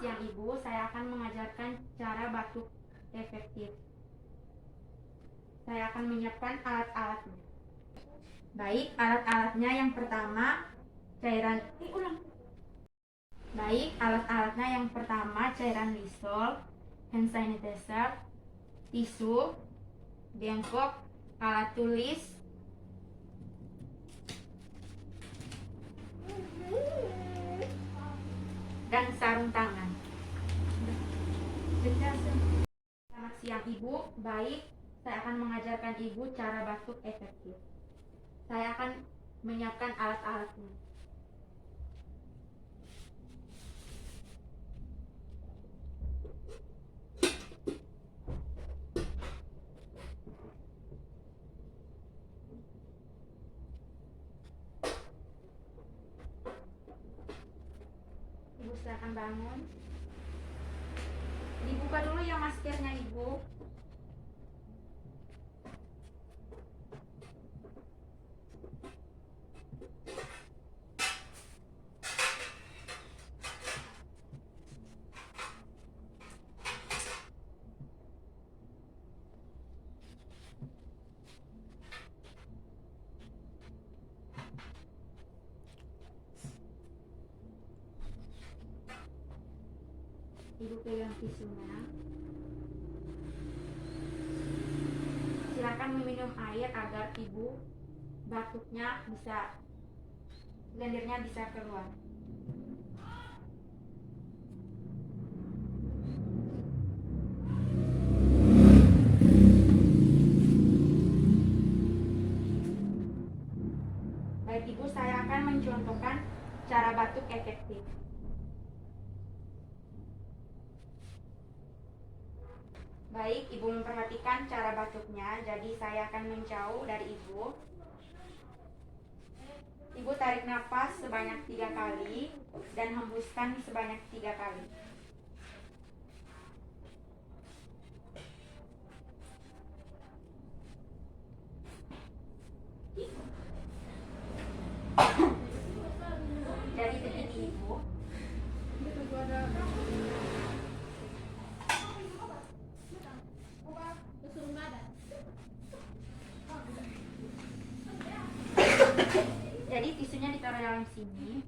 siang Ibu, saya akan mengajarkan cara batuk efektif. Saya akan menyiapkan alat-alatnya. Baik, alat-alatnya yang pertama cairan Baik, alat-alatnya yang pertama cairan Lysol, hand sanitizer, tisu, bengkok, alat tulis, dan sarung tangan. Selamat siang Ibu, baik, saya akan mengajarkan Ibu cara batuk efektif. Saya akan menyiapkan alat-alatnya. Ibu silakan bangun. Dibuka dulu ya maskernya Ibu. Ibu pegang tisunya. Silakan meminum air agar Ibu batuknya bisa, lendirnya bisa keluar. Baik Ibu, saya akan mencontohkan cara batuk efektif. Baik, Ibu memperhatikan cara batuknya, jadi saya akan menjauh dari Ibu. Ibu tarik nafas sebanyak 3 kali dan hembuskan sebanyak 3 kali. Jadi begini Ibu. Jadi tisunya ditaruh dalam sini.